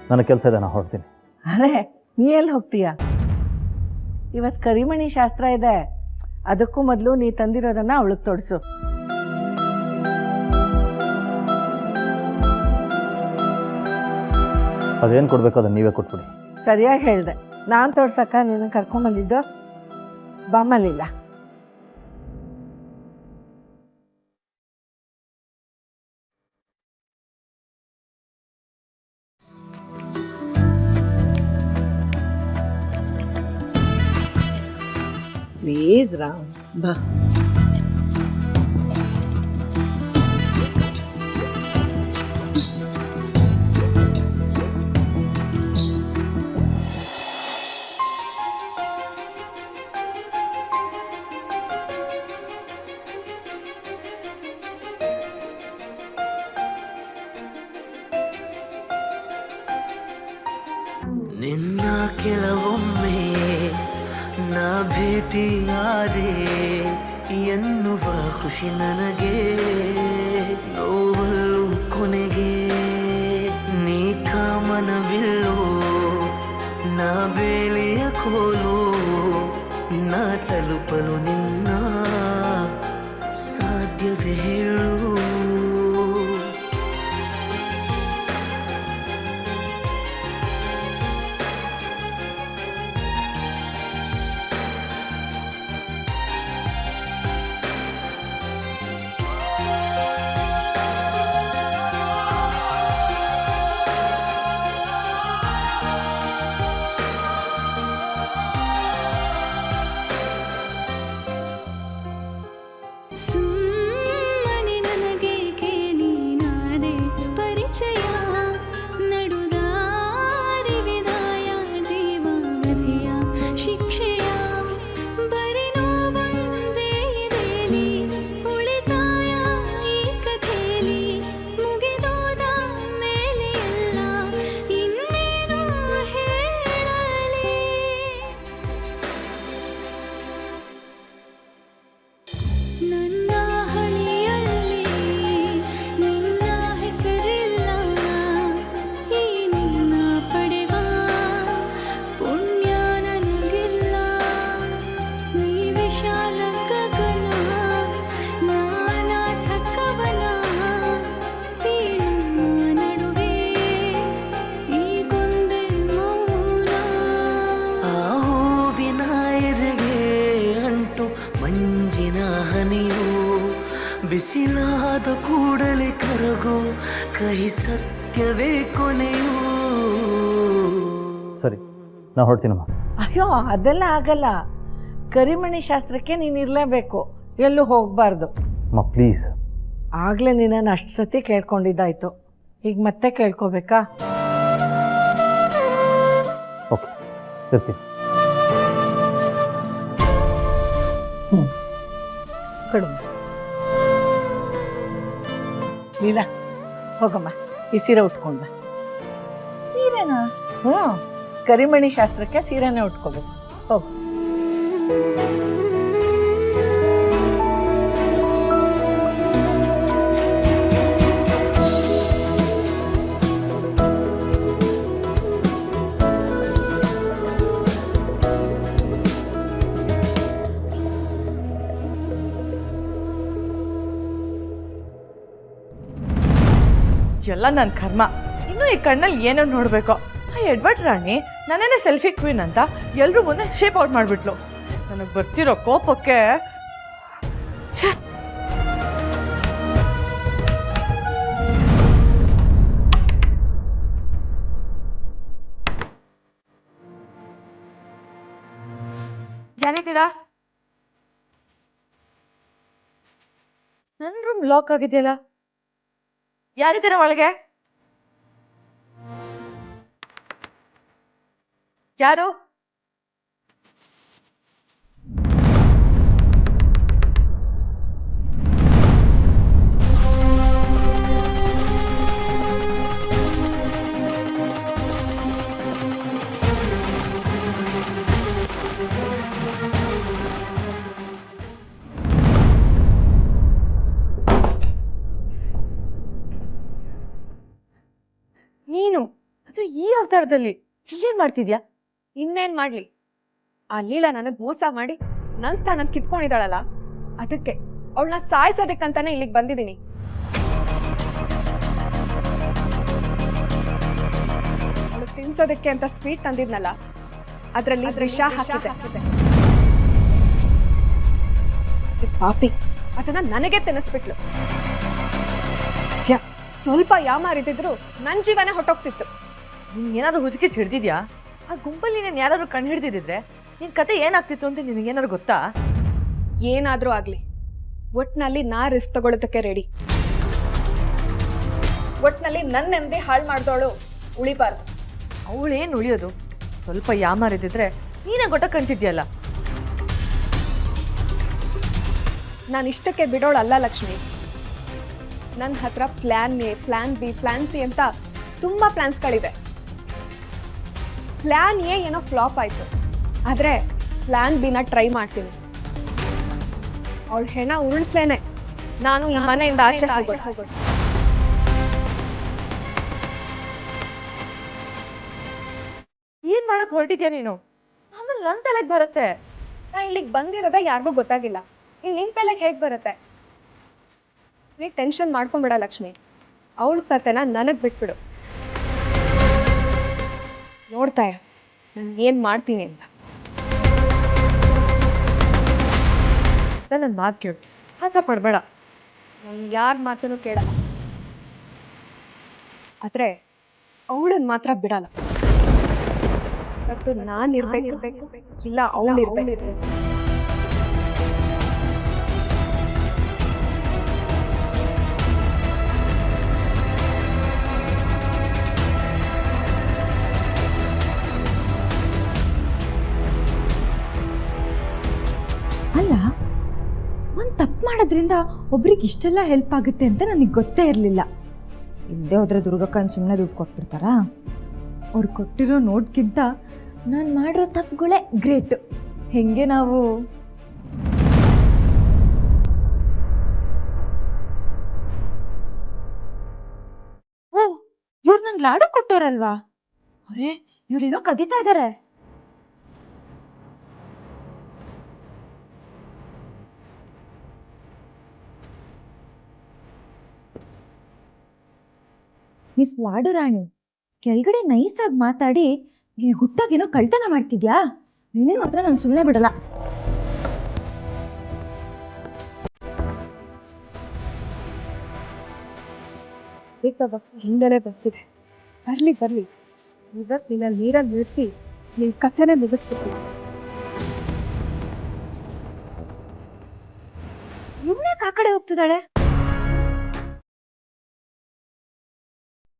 ನನಗೆ ಕೆಲಸ ಇದೆ, ನಾನು ಹೊರಡ್ತೀನಿ. ಅರೆ, ನೀ ಎಲ್ಲಿ ಹೋಗ್ತೀಯ? ಇವತ್ತು ಕರಿಮಣಿ ಶಾಸ್ತ್ರ ಇದೆ. ಅದಕ್ಕೂ ಮೊದಲು ನೀ ತಂದಿರೋದನ್ನ ಅವಳಿಗೆ ತೊಡಸು. ಅದೇನು ಕೊಡಬೇಕು ಅದನ್ನು ನೀವೇ ಕೊಟ್ಬಿಡಿ. ಸರಿಯಾಗಿ ಹೇಳಿದೆ. ನಾನು ತೋರ್ಸಕ್ಕ ನಿನ್ನ ಕರ್ಕೊಂಡ್ಬಂದಿದ್ದು ಬಾಮಲಿಲ್ಲ. ಪ್ಲೀಸ್ ರಾಮ್, ಬಾ. ನಿನ್ನ ಕೆಲವೊಮ್ಮೆ ನಾ ಭೇಟಿಯಾದೆ ಎನ್ನುವ ಖುಷಿ ನನಗೆ, ನೋವಲ್ಲೂ ಕೊನೆಗೆ ನೀ ಕಾಮನವಿಲ್ಲೋ, ನಾ ಬೇಲಿಯ ಕೋಲು, ನಾ ತಲುಪಲು ನಿನ್ನ ಸಾಧ್ಯವೇ ಹೇಳು. ಸುಮ್ಮನೆ ನನಗೇಕೆ ನೀನಾದೆ ಪರಿಚಯ, ನಡುದಾರಿ ವಿದಾಯ ಜೀವನಧಿಯ ಶಿಕ್ಷೆಯ, ಬರೀ ನೋವಂದೇ ಇದೆಲಿ ಉಳಿತಾಯ ಈ ಕಥೆಲಿ, ಮುಗಿದೋದ ಮೇಲೆ ಎಲ್ಲ ಇನ್ನೇನು ಹೇಳಲಿ. ನನ್ನ ಹಣೆಯಲ್ಲಿ ನಿನ್ನ ಹೆಸರಿಲ್ಲ, ಈ ನಿನ್ನ ಪಡೆವ ಪುಣ್ಯ ನನಗಿಲ್ಲ. ನೀ ವಿಶಾಲ ಗಗನ, ನಾನಾಥ ಕವನ, ಈ ನಮ್ಮ ನಡುವೆ ಈಗೊಂದೇ ಮೌನ. ಆ ಹೂವಿನ ಎದೆಗೆ ಅಂಟು ಮಂಜಿನ ಹನಿಯು, ಬಿಸಿಲಾದ ಕೂಡಲೇ ಕರಗೋ ಕಹಿ ಸತ್ಯವೇ ಕೊನೆಯು. ಸರಿ, ನಾನು ಹೊರಡ್ತೀನಮ್ಮ. ಅಯ್ಯೋ, ಅದೆಲ್ಲ ಆಗಲ್ಲ. ಕರಿಮಣಿ ಶಾಸ್ತ್ರಕ್ಕೆ ನೀನು ಇರಲೇಬೇಕು, ಎಲ್ಲೂ ಹೋಗಬಾರ್ದು. ಅಮ್ಮ ಪ್ಲೀಸ್. ಆಗಲೇ ನಿನ್ನನ್ನು ಅಷ್ಟು ಸತಿ ಕೇಳ್ಕೊಂಡಿದ್ದಾಯ್ತು, ಈಗ ಮತ್ತೆ ಕೇಳ್ಕೊಬೇಕಾ? ಓಕೆ, ಇರ್ತೀನಿ. ಕಡಿಮೆ ವೀಣಾ, ಹೋಗಮ್ಮ, ಈ ಸೀರೆ ಉಟ್ಕೊಂಡ. ಸೀರೆನಾ? ಹ್ಞೂ, ಕರಿಮಣಿ ಶಾಸ್ತ್ರಕ್ಕೆ ಸೀರೆನೇ ಉಟ್ಕೋಬೇಕು. ಹೋಗು. ಎಲ್ಲ ನನ್ನ ಕರ್ಮ. ಇನ್ನೂ ಈ ಕಣ್ಣಲ್ಲಿ ಏನೋ ನೋಡಬೇಕು. ಆ ಎಡ್ವರ್ಡ್ ರಾಣಿ ನನ್ನೇನೆ ಸೆಲ್ಫಿ ಕ್ವೀನ್ ಅಂತ ಎಲ್ಲರೂ ಮುಂದೆ ಶೇಪ್ ಔಟ್ ಮಾಡಿಬಿಟ್ಲು. ನನಗೆ ಬರ್ತಿರೋ ಕೋಪಕ್ಕೆ ಯಾರಿದ್ದೀರಾ? ನನ್ನ ರೂಮ್ ಲಾಕ್ ಆಗಿದೆಯಲ್ಲ, ಯಾರಿದ್ದೀರಾ ಒಳಗೆ? ಯಾರು? ನೀನು? ಅದು ಈ ಅವತಾರದಲ್ಲಿ ಇಲ್ಲೇನ್ ಮಾಡ್ತಿದ್ಯಾ? ಇನ್ನೇನ್ ಮಾಡ್ಲಿ, ಆ ಲೀಲಾ ನನಗ್ ಮೋಸ ಮಾಡಿ ನನ್ ಸ್ಥಾನ ಕಿತ್ಕೊಂಡಿದ್ದಾಳಲ್ಲ, ಅದಕ್ಕೆ ಅವಳನ್ನ ಸಾಯಿಸೋದಕ್ಕಂತಾನೆ ಇಲ್ಲಿಗೆ ಬಂದಿದ್ದೀನಿ. ಅವಳು ತಿನ್ಸೋದಕ್ಕೆ ಅಂತ ಸ್ವೀಟ್ ತಂದಿದ್ನಲ್ಲ, ಅದ್ರಲ್ಲಿ ವಿಷ ಹಾಕಿದೆ. ಪಾಪಿ ಅದನ್ನ ನನಗೆ ತಿನ್ನಿಸ್ಬಿಟ್ಲು. ಸತ್ಯ, ಸ್ವಲ್ಪ ಯಾಮಾರಿದ್ರು ನನ್ ಜೀವನ ಹೊಟ್ಟೋಗ್ತಿತ್ತು. ನೀನ್ ಏನಾದ್ರು ಹುಜುಕಿ ಹಿಡ್ದಿದ್ಯಾ? ಆ ಗುಂಪಲ್ಲಿ ನೀನ್ ಯಾರಾದ್ರು ಕಣ್ಣು ಹಿಡ್ದಿದ್ರೆ ನಿನ್ ಕತೆ ಏನಾಗ್ತಿತ್ತು ಅಂತ ನಿನಗೇನಾದ್ರು ಗೊತ್ತಾ? ಏನಾದ್ರೂ ಆಗ್ಲಿ, ಒಟ್ನಲ್ಲಿ ನಾ ರಿಸ್ಕ್ ತಗೊಳ್ಳೋದಕ್ಕೆ ರೆಡಿ. ಒಟ್ನಲ್ಲಿ ನನ್ನ ನೆಮ್ಮದಿ ಹಾಳು ಮಾಡ್ದವಳು ಉಳಿಬಾರ್ದು. ಅವಳೇನು ಉಳಿಯೋದು? ಸ್ವಲ್ಪ ಯಾಮಾರಿದ್ರೆ ನೀನೇ ಗೊಟ್ಟ ಕಂತಿದ್ಯಲ್ಲ. ನಾನು ಇಷ್ಟಕ್ಕೆ ಬಿಡೋಳಲ್ಲ ಲಕ್ಷ್ಮಿ. ನನ್ನ ಹತ್ರ plan A, plan B, plan C ಅಂತ ತುಂಬಾ ಪ್ಲಾನ್ಸ್ಗಳಿದೆ. ಪ್ಲಾನ್ ಎ ಏನೋ ಫ್ಲಾಪ್ ಆಯ್ತು, ಆದ್ರೆ ಪ್ಲಾನ್ ಬಿನ ಟ್ರೈ ಮಾಡ್ತೀನಿ. ಅವಳ ಹೆಣ ಉರುಳಿಸ್ಲೇನೆ ನಾನು ಈ ಮನೆಯಿಂದ ಆಚೆ ಹೋಗೋದು. ಏನ್ ಮಾಡಕ್ ಹೊರಟಿದ್ಯಾ ನೀನು? ಆಮೇಲೆ ನನ್ ತಲೆಗೆ ಬರುತ್ತೆ. ನಾ ಇಲ್ಲಿಗೆ ಬಂದಿರೋದ ಯಾರಿಗೂ ಗೊತ್ತಾಗಿಲ್ಲ, ಇಲ್ಲಿ ನಿನ್ ತಲೆಗೆ ಹೇಗ್ ಬರುತ್ತೆ? ನೀ ಟೆನ್ಷನ್ ಮಾಡ್ಕೊಂಬಿಡ ಲಕ್ಷ್ಮಿ, ಅವಳ ಕತೆನ ನನಗ್ ಬಿಟ್ಬಿಡು. ನೋಡ್ತಾ ನಾನು ಏನ್ ಮಾಡ್ತೀನಿ ಅಂತ. ನನ್ನ ಮಾತು ಕೇಳು, ಹಾಸ ಪಡ್ಬೇಡ. ನಾನು ಯಾರ ಮಾತನ್ನು ಕೇಳಲ್ಲ, ಆದ್ರೆ ಅವಳನ್ನ ಮಾತ್ರ ಬಿಡಲ್ಲ. ಇವತ್ತು ನಾನಿರ್ಬೇಕು, ಇಲ್ಲ ಅವಳಿರ್ಬೇಕು. ಅಲ್ಲ, ಒಂದು ತಪ್ಪು ಮಾಡೋದ್ರಿಂದ ಒಬ್ರಿಗೆ ಇಷ್ಟೆಲ್ಲ ಹೆಲ್ಪ್ ಆಗುತ್ತೆ ಅಂತ ನನಗೆ ಗೊತ್ತೇ ಇರಲಿಲ್ಲ. ಇಲ್ಲದೆ ಹೋದ್ರೆ ದುರ್ಗಕ್ಕನ ಸುಮ್ಮನೆ ದುಡ್ಡು ಕೊಟ್ಬಿಡ್ತಾರಾ? ಅವ್ರು ಕೊಟ್ಟಿರೋ ನೋಟ್ಗಿಂತ ನಾನು ಮಾಡಿರೋ ತಪ್ಪುಗಳೇ ಗ್ರೇಟ್. ಹೆಂಗೆ ನಾವು ಇವ್ರು ನಂಗೆ ಲಾಡು ಕೊಟ್ಟೋರಲ್ವಾ? ಅರೆ, ಇವ್ರೇನೋ ಕದೀತಾ ಇದ್ದಾರೆ. ಮಿಸ್ ಲಾಡು ರಾಣಿ, ಕೆಳಗಡೆ ನೈಸಾಗಿ ಮಾತಾಡಿ ಇಲ್ಲಿ ಗುಟ್ಟಾಗೇನೋ ಕಳ್ತನ ಮಾಡ್ತಿದ್ಯಾ? ನೀನೇ ಮಾತ್ರ ನಾನು ಸುಮ್ಮನೆ ಬಿಡಲ್ಲ. ಹಿಂದೆನೆ ಬರ್ತಿದೆ. ಬರ್ಲಿ ಇವತ್ತು ನಿನ್ನ ನೀರಲ್ಲಿ ನಿಲ್ಲಿಸಿ ನಿನ್ ಕಥೆನೇ ಮುಗಿಸ್ಬಿಡ್ತೀನಿ. ಇವನೇ ಆ ಕಡೆ ಹೋಗ್ತಿದ್ದಾಳೆ.